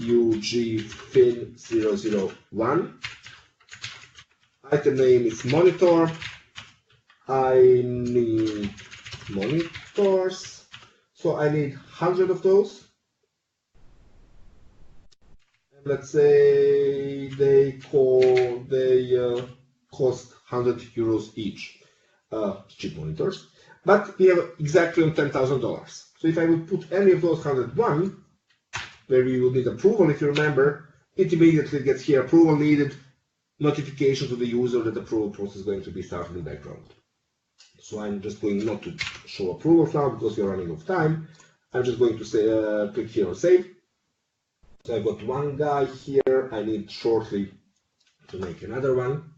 SPUG Fin 001. Item name is monitor. I need monitors, so I need 100 of those. And let's say they cost 100 euros each, cheap monitors. But we have exactly on $10,000. So if I would put any of those 101, where we would need approval, if you remember, it immediately gets here approval needed. Notification to the user that the approval process is going to be started in the background. So I'm just going not to show approvals now because we're running out of time. I'm just going to say click here on save. So I've got one guy here. I need shortly to make another one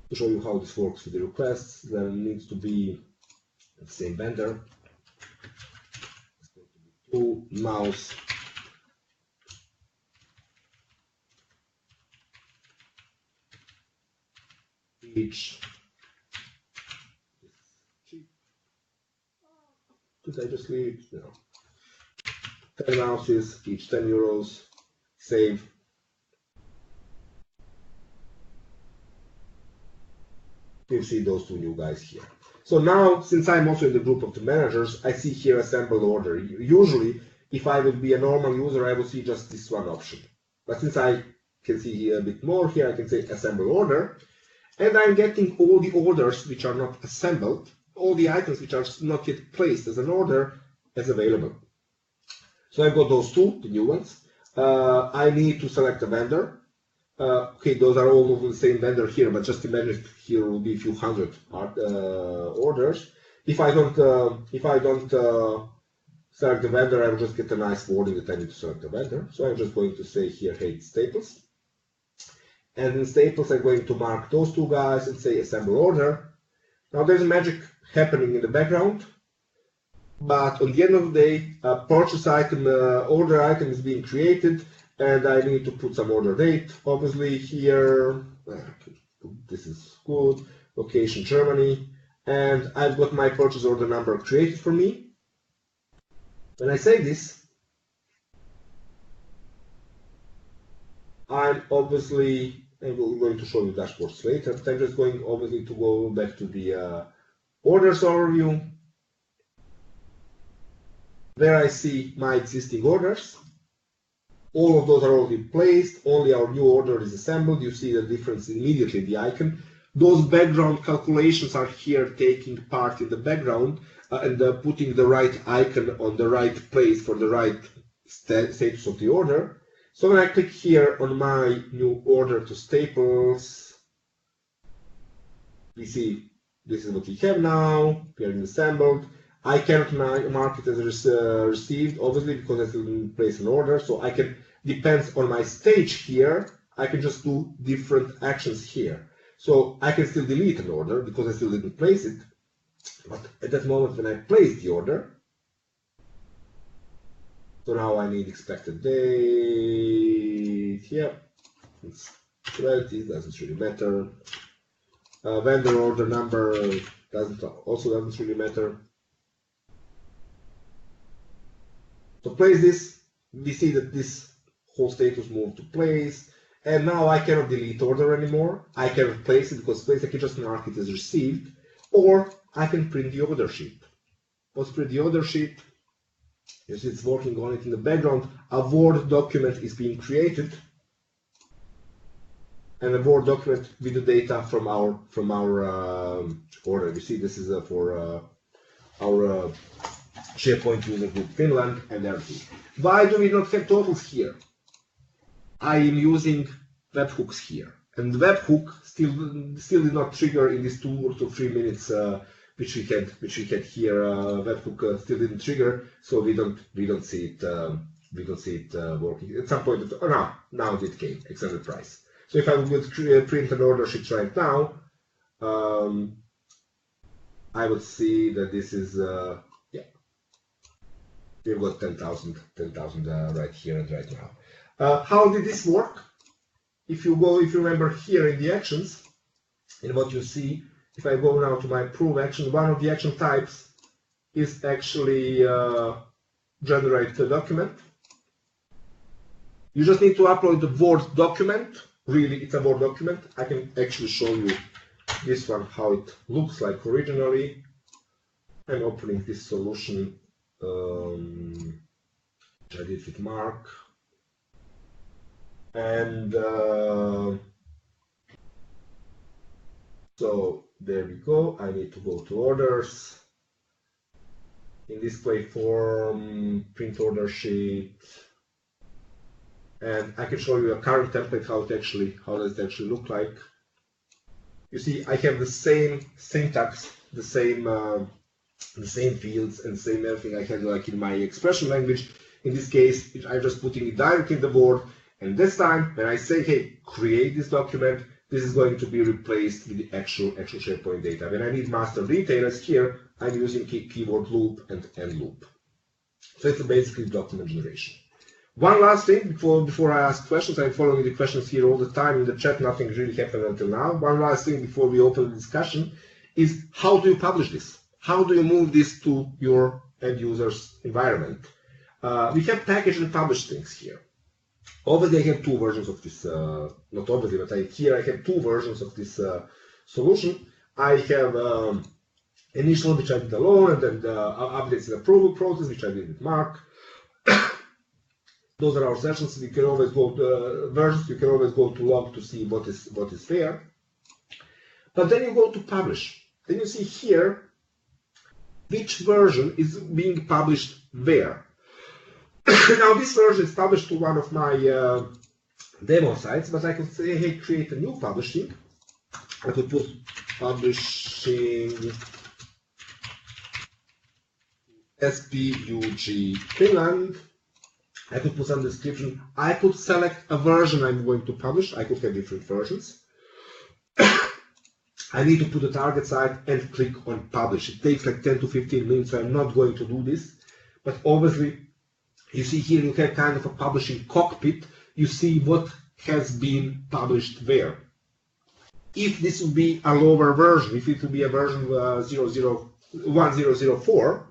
to show you how this works with the requests. There needs to be the same vendor. It's going to be 2 mouse. Each. Could I just leave it? No. 10 mouses, each 10 euros. Save. You see those 2 new guys here. So now, since I'm also in the group of the managers, I see here assemble order. Usually, if I would be a normal user, I would see just this one option. But since I can see here a bit more, here I can say assemble order. And I'm getting all the orders which are not assembled, all the items which are not yet placed as an order as available. So I've got those 2, the new ones. I need to select a vendor. Okay, those are all of the same vendor here, but just imagine here will be a few hundred orders. If I don't select the vendor, I will just get a nice warning that I need to select a vendor. So I'm just going to say here, hey, it's staples. And in staples, I'm going to mark those 2 guys and say assemble order. Now there's a magic happening in the background. But on the end of the day, a purchase item, order item is being created, and I need to put some order date. Obviously here, this is good, location Germany, and I've got my purchase order number created for me. When I save this, I'm obviously, and we're going to show you dashboards later, but I'm just going obviously to go back to the orders overview, where I see my existing orders. All of those are already placed, only our new order is assembled. You see the difference immediately in the icon. Those background calculations are here taking part in the background and putting the right icon on the right place for the right status of the order. So when I click here on my new order to Staples, we see this is what we have now, we are assembled. I cannot mark it as received, obviously, because I still didn't place an order. So I can, depends on my stage here, I can just do different actions here. So I can still delete an order because I still didn't place it. But at that moment when I place the order, so now I need expected date here. It's 20, doesn't really matter. Vendor order number also doesn't really matter. So place this, we see that this whole status moved to place, and now I cannot delete order anymore. I cannot place it because place I can just mark it as received, or I can print the order sheet. Let's print the order sheet. You see it's working on it in the background. A Word document is being created, and a Word document with the data from our order. You see this is for our SharePoint User Group Finland and everything. Why do we not have totals here? I am using webhooks here, and the webhook still did not trigger in these 2 to 3 minutes which we had here. Webhook still didn't trigger, so we don't see it working. At some point, now it came extended price. So if I would print an order sheet right now, I would see that this is we've got 10,000 right here and right now. How did this work? If you remember here in the actions, and what you see, if I go now to my prove action, one of the action types is actually generate a document. You just need to upload the Word document. Really, it's a Word document. I can actually show you this one, how it looks like originally. I'm opening this solution. Which I did with Mark, and so there we go. I need to go to orders, in display form, print order sheet, and I can show you a current template how does it actually look like. You see, I have the same syntax, the same fields and same everything I had like in my expression language. In this case, I'm just putting it directly in the board, and this time when I say, hey, create this document, this is going to be replaced with the actual SharePoint data. When I need master details here, I'm using keyword loop and end loop. So it's basically document generation. One last thing before I ask questions. I'm following the questions here all the time in the chat. Nothing really happened until now. One last thing before we open the discussion is, how do you publish this? How do you move this to your end user's environment? We have package and publish things here. Obviously, I have two versions of this, not obviously, but here I have two versions of this solution. I have initial, which I did alone, and then the updates and approval process, which I did with Mark. Those are our sessions. You can always go to versions. You can always go to log to see what is there. But then you go to publish. Then you see here which version is being published where. Now this version is published to one of my demo sites, but I could say, hey, create a new publishing. I could put publishing SPUG Finland. I could put some description. I could select a version I'm going to publish. I could have different versions. I need to put the target site and click on publish. It takes like 10 to 15 minutes, so I'm not going to do this. But obviously, you see here you have kind of a publishing cockpit. You see what has been published where. If this would be a lower version, if it would be a version 1004,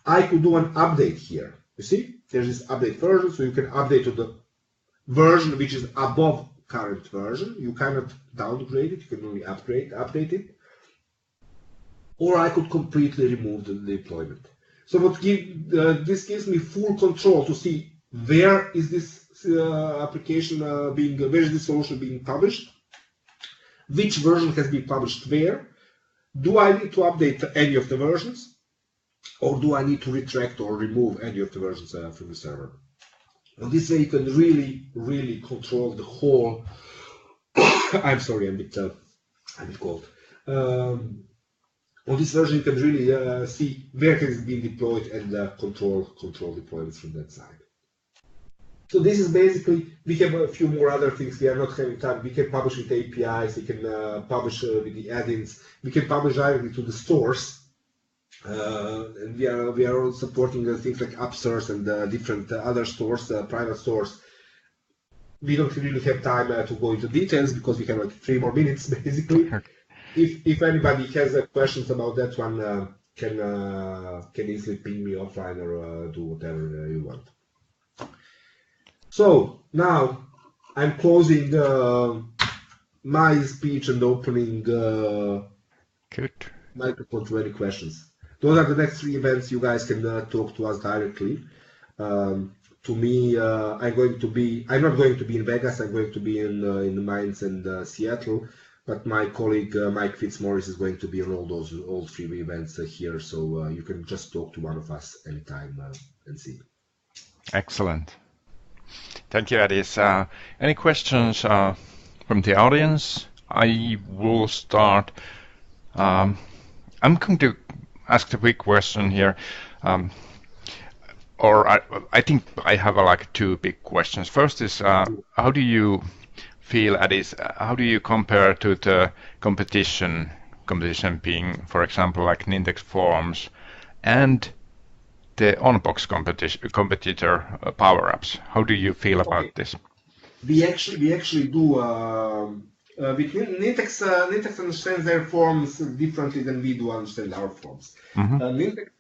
I could do an update here. You see, there's this update version, so you can update to the version which is above current version. You cannot downgrade it, you can only update it. Or I could completely remove the deployment. So this gives me full control to see where is this application where is this solution being published, which version has been published where, do I need to update any of the versions, or do I need to retract or remove any of the versions from the server. And this way you can really control the whole. I'm sorry, I'm a bit cold. On this version you can really see where it has been deployed and control deployments from that side. So this is basically, we have a few more other things. We are not having time. We can publish with APIs, we can publish with the add-ins, we can publish directly to the stores. And we are also supporting things like app stores and different other stores, private stores. We don't really have time to go into details because we have like 3 more minutes basically. If anybody has questions about that one, can easily ping me offline or do whatever you want. So now I'm closing my speech and opening microphone to any questions. Those are the next 3 events. You guys can talk to us directly. To me, I'm not going to be in Vegas. I'm going to be in Mainz and Seattle. But my colleague Mike Fitzmaurice is going to be on all 3 events here. So you can just talk to one of us anytime and see. Excellent. Thank you, Adis. Any questions from the audience? I will start. I'm going to ask the quick question here. I think I have like 2 big questions. First is, how do you feel, Adis, how do you compare to the competition being, for example, like Nintex Forms and the on-box competitor Power-Apps? How do you feel about this? We actually do. Nintex understands their forms differently than we do understand our forms. Nintex,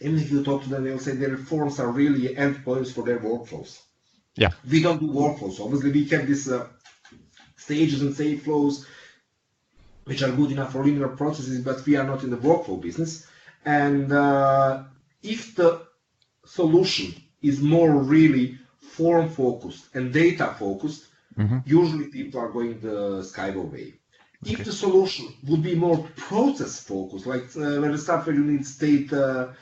even if you talk to them, they'll say their forms are really endpoints for their workflows. Yeah. We don't do workflows. Obviously, we have these stages and save flows, which are good enough for linear processes, but we are not in the workflow business. And if the solution is more really form focused and data focused, usually people are going the skybow way. Okay. If the solution would be more process focused, like when the stuff where you need stateful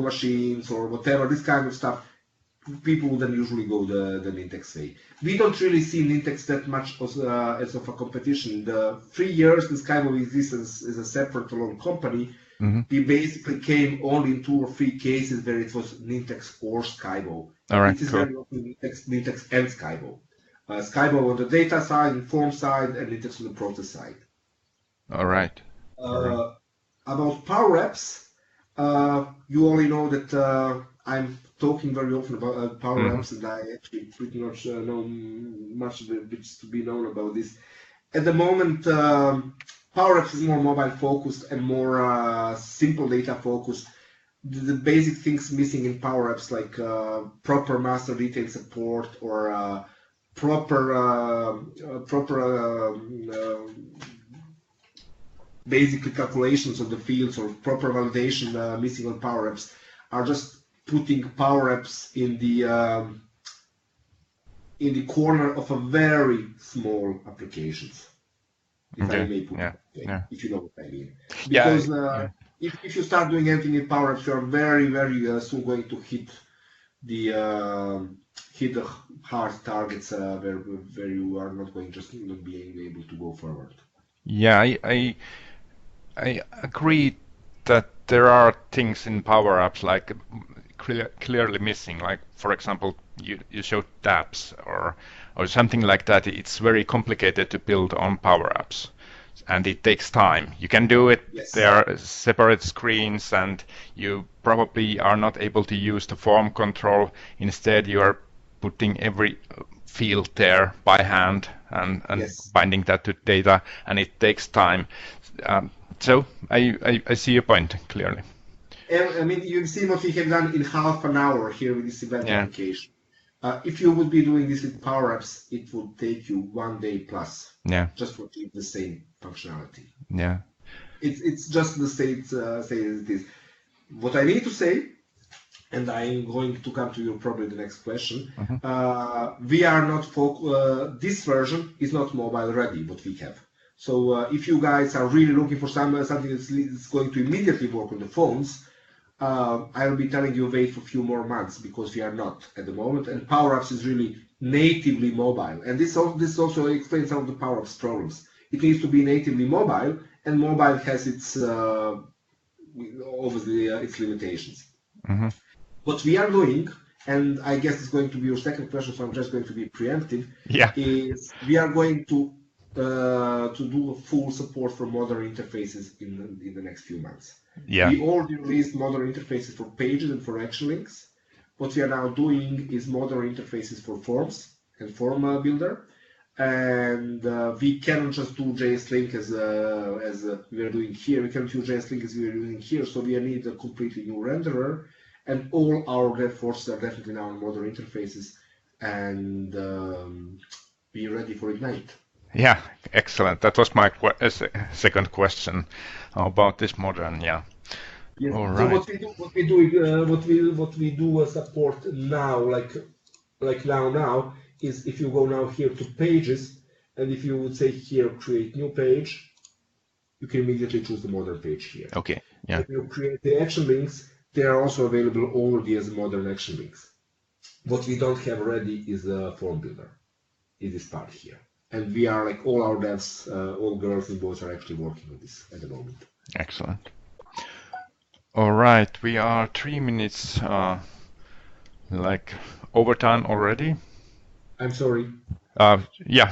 machines or whatever, this kind of stuff, people would then usually go the Nintex way. We don't really see Nintex that much as of a competition. The 3 years the Skybow exists as a separate alone company, we basically came only in 2 or 3 cases where it was Nintex or Skybow. All right, it is very often Nintex and Skybow. Skybow on the data side, and form side, and Nintex on the process side. All right. About Power-Apps, you already know that I'm talking very often about Power-Apps, and I actually pretty much know much of it bits to be known about this. At the moment, Power-Apps is more mobile focused and more simple data focused. The basic things missing in Power-Apps, like proper master detail support or proper basically calculations of the fields or proper validation missing on Power-Apps, are just putting Power-Apps in the corner of a very small applications. If I may put it, if you know what I mean. Because if you start doing anything in Power-Apps, you are very, very soon going to hit the hard targets where you are not going, just not being able to go forward. Yeah, I agree that there are things in Power-Apps like clearly missing. Like, for example, you showed tabs or something like that. It's very complicated to build on Power-Apps. and it takes time. You can do it. Yes. There are separate screens, and you probably are not able to use the form control. Instead, you are putting every field there by hand and Yes. binding that to data, and it takes time. So I see your point clearly. I mean, you've seen what we have done in half an hour here with this event Yeah. application. If you would be doing this with Power Apps, it would take you 1 day plus. Yeah. Just for the same functionality. Yeah. It's just the state as it is. What I need to say, and I'm going to come to you probably the next question. We are not this version is not mobile ready. What we have. So if you guys are really looking for something that's going to immediately work on the phones, I'll be telling you wait for a few more months because we are not at the moment. And Power Apps is really natively mobile, and this also explains some of the Power Apps problems. It needs to be natively mobile, and mobile has its obviously its limitations. What we are doing, and I guess it's going to be your second question, so I'm just going to be preemptive. Yeah. Is we are going to do a full support for modern interfaces in the next few months. Yeah. We already released modern interfaces for pages and for action links. What we are now doing is modern interfaces for forms and form builder, and we cannot just do JS Link as we are doing here. We cannot use JS Link as we are doing here, so we need a completely new renderer. And all our dev forces are definitely now on modern interfaces, and be ready for Ignite. Yeah, excellent. That was my second question about this modern. Yeah. Yes. All So right. what we do support now, like now is if you go now here to pages, and if you would say here create new page, you can immediately choose the modern page here. Okay. Yeah. If you create the action links, they are also available already as modern action links. What we don't have ready is a form builder. It is part here. And we are like all our devs, all girls and boys are actually working on this at the moment. Excellent. All right, we are 3 minutes like overtime already. I'm sorry. Yeah,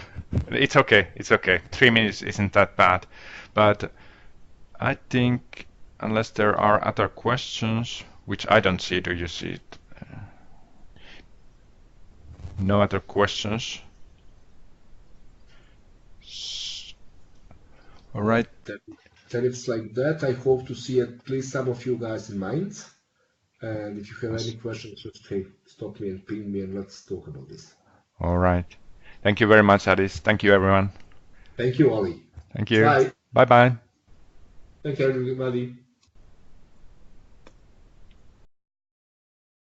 it's okay. It's okay. 3 minutes isn't that bad, but I think unless there are other questions, which I don't see, do you see it? No other questions. All right. Then it's like that. I hope to see at least some of you guys in mind. And if you have any questions, just hey, stop me and ping me and let's talk about this. All right. Thank you very much, Adis. Thank you, everyone. Thank you, Ollie. Thank you. Bye. Bye-bye. Thank you, everybody.